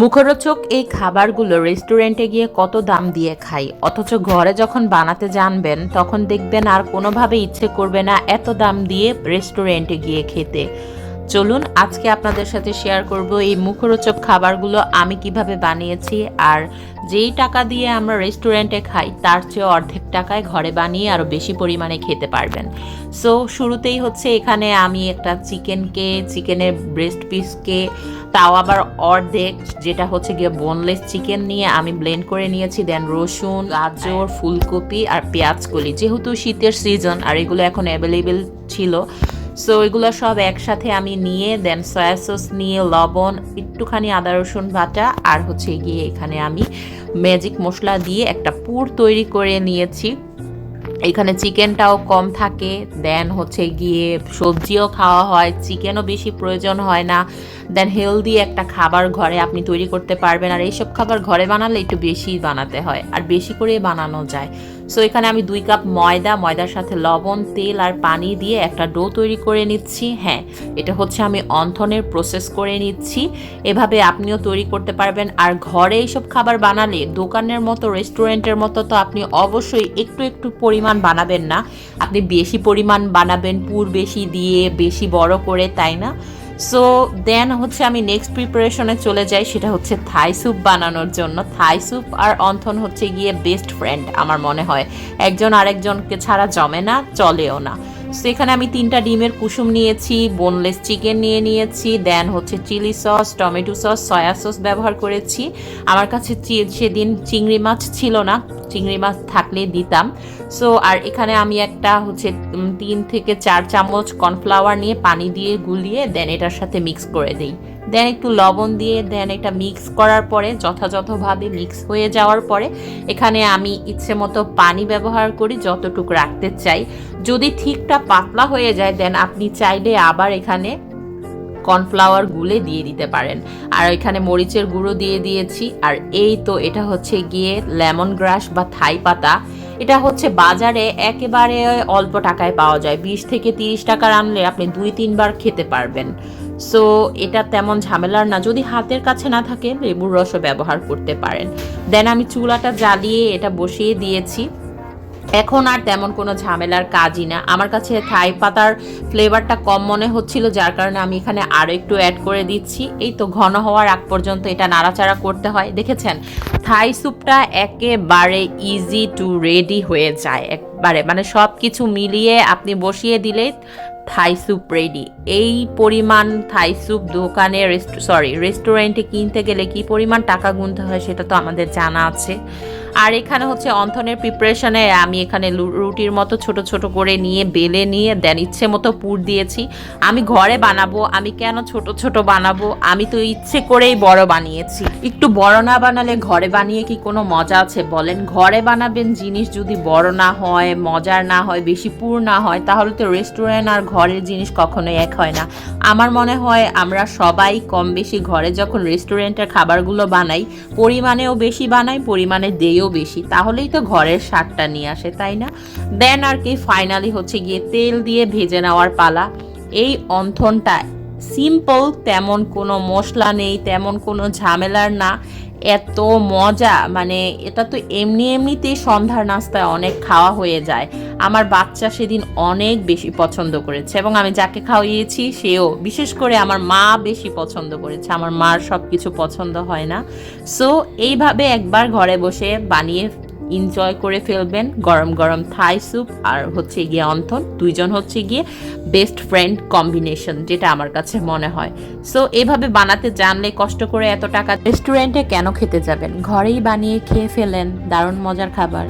মুখরোচক এই খাবারগুলো রেস্টুরেন্টে গিয়ে কত দাম দিয়ে খাই, অথচ ঘরে যখন বানাতে জানবেন তখন দেখবেন আর কোনোভাবে ইচ্ছে করবে না এত দাম দিয়ে রেস্টুরেন্টে গিয়ে খেতে। চলুন আজকে আপনাদের সাথে শেয়ার করব এই মুখরোচক খাবারগুলো আমি কিভাবে বানিয়েছি, আর যেই টাকা দিয়ে আমরা রেস্টুরেন্টে খাই তার চেয়ে অর্ধেক টাকায় ঘরে বানিয়ে আরও বেশি পরিমাণে খেতে পারবেন। সো শুরুতেই হচ্ছে এখানে আমি একটা চিকেনের ব্রেস্ট পিসকে, তাও আবার অর্ধেক, যেটা হচ্ছে গিয়ে বোনলেস চিকেন নিয়ে আমি ব্লেন্ড করে নিয়েছি। দেন রসুন, গাজর, ফুলকপি আর পেঁয়াজ কলি, যেহেতু শীতের সিজন আর এগুলো এখন অ্যাভেলেবেল ছিল, সো এগুলো সব একসাথে আমি নিয়ে দেন সয়া সস নিয়ে, লবণ, একটুখানি আদা রসুন বাটা আর হচ্ছে গিয়ে এখানে আমি ম্যাজিক মশলা দিয়ে একটা পুর তৈরি করে নিয়েছি। এখানে চিকেনটাও কম থাকে, দেন হচ্ছে গিয়ে সবজিও খাওয়া হয়, চিকেনও বেশি প্রয়োজন হয় না, দেন হেলদি একটা খাবার ঘরে আপনি তৈরি করতে পারবেন। আর এইসব খাবার ঘরে বানালে একটু বেশি বানাতে হয় আর বেশি করে বানানো যায়। সো এখানে আমি 2 কাপ ময়দার সাথে লবণ, তেল আর পানি দিয়ে একটা ডো তৈরি করে নিচ্ছি। হ্যাঁ, এটা হচ্ছে আমি অন্থনের প্রসেস করে নিচ্ছি, এভাবে আপনিও তৈরি করতে পারবেন। আর ঘরে এইসব খাবার বানালে দোকানের মতো, রেস্টুরেন্টের মতো তো আপনি অবশ্যই একটু একটু পরিমাণ বানাবেন না, আপনি বেশি পরিমাণ বানাবেন, পুর বেশি দিয়ে বেশি বড় করে, তাই না? সো দেন হচ্ছে আমি নেক্সট প্রিপারেশনে চলে যাই, সেটা হচ্ছে থাই স্যুপ বানানোর জন্য। থাই স্যুপ আর অন্থন হচ্ছে গিয়ে বেস্ট ফ্রেন্ড আমার মনে হয়, একজন আরেকজনকে ছাড়া জমে না, চলেও না। সো এখানে আমি 3টা ডিমের কুসুম নিয়েছি, বোনলেস চিকেন নিয়েছি, দেন হচ্ছে chilli sauce, tomato sauce, soya sauce ব্যবহার করেছি। আমার কাছে সেদিন চিংড়ি মাছ ছিল না, চিংড়ি মাছ থাকলে দিতাম। সো আর এখানে আমি একটা হচ্ছে 3 থেকে 4 চামচ কর্নফ্লাওয়ার নিয়ে পানি দিয়ে গুলিয়ে দেন এটার সাথে মিক্স করে দিই। দেন একটু লবণ দিয়ে দেন এটা মিক্স করার পরে, যথাযথভাবে মিক্স হয়ে যাওয়ার পরে এখানে আমি ইচ্ছে মতো পানি ব্যবহার করি যতটুকু রাখতে চাই। যদি ঠিকটা পাতলা হয়ে যায় দেন আপনি চাইলে আবার এখানে কর্নফ্লাওয়ার গুলে দিয়ে দিতে পারেন। আর এখানে মরিচের গুঁড়ো দিয়ে দিয়েছি। আর এই তো এটা হচ্ছে গিয়ে লেমন গ্রাস বা থাই পাতা। এটা হচ্ছে বাজারে একেবারে অল্প টাকায় পাওয়া যায়, 20 থেকে 30 টাকার আনলে আপনি 2-3 বার খেতে পারবেন। সো এটা তেমন ঝামেলার না, যদি হাতের কাছে না থাকে লেবুর রসও ব্যবহার করতে পারেন। দেন আমি চুলাটা জ্বালিয়ে এটা বসিয়ে দিয়েছি। এখন আর তেমন কোনো ঝামেলার কাজই না। আমার কাছে থাই পাতার ফ্লেভারটা কম মনে হচ্ছিল, যার কারণে আমি এখানে আরও একটু অ্যাড করে দিচ্ছি। এই তো ঘন হওয়ার আগ পর্যন্ত এটা নাড়াচাড়া করতে হয়। দেখেছেন, থাই স্যুপটা একেবারে ইজি টু রেডি হয়ে যায়, একবারে মানে সব কিছু মিলিয়ে আপনি বসিয়ে দিলে থাই স্যুপ রেডি। এই পরিমাণ থাই স্যুপ দোকানে রেস্টুরেন্টে কিনতে গেলে কি পরিমাণ টাকা গুনতে হয় সেটা তো আমাদের জানা আছে। আর এখানে হচ্ছে অন্থনের প্রিপারেশনে আমি এখানে রুটির মতো ছোট ছোট করে নিয়ে বেলে নিয়ে দেন ইচ্ছে মতো পুর দিয়েছি। আমি ঘরে বানাবো, আমি কেন ছোট ছোট বানাবো, আমি তো ইচ্ছে করেই বড় বানিয়েছি। একটু বড় না বানালে ঘরে বানিয়ে কি কোনো মজা আছে বলেন? ঘরে বানাবেন জিনিস যদি বড় না হয়, মজার না হয়, বেশি পুর না হয়, তাহলে তো রেস্টুরেন্ট আর ঘরের জিনিস কখনোই এক হয় না। আমার মনে হয় আমরা সবাই কম বেশি ঘরে যখন রেস্টুরেন্টের খাবারগুলো বানাই, পরিমাণেও বেশি বানাই, পরিমাণে দেইও বেশি, তাহলেই তো ঘরের স্বাদটা নিয়ে আসে, তাই না? দেন আর কি ফাইনালি হচ্ছে গিয়ে তেল দিয়ে ভেজে নেওয়ার পালা। এই অন্থনটা সিম্পল, তেমন কোনো মশলা নেই, তেমন কোনো ঝামেলার না, এত মজা, মানে এটা তো এমনিতেই সন্ধ্যার নাস্তায় অনেক খাওয়া হয়ে যায়। আমার বাচ্চা সেদিন অনেক বেশি পছন্দ করেছে এবং আমি যাকে খাওয়িয়েছি সেও, বিশেষ করে আমার মা বেশি পছন্দ করেছে। আমার মার সব কিছু পছন্দ হয় না। সো এইভাবে একবার ঘরে বসে বানিয়ে এনজয় করে ফেলবেন গরম গরম থাই স্যুপ আর হচ্ছে গিয়ে অন্থন, দুইজন হচ্ছে গিয়ে বেস্ট ফ্রেন্ড কম্বিনেশন, যেটা আমার কাছে মনে হয়। সো এভাবে বানাতে জানলে কষ্ট করে এত টাকা রেস্টুরেন্টে কেন খেতে যাবেন, ঘরেই বানিয়ে খেয়ে ফেলেন, দারুণ মজার খাবার।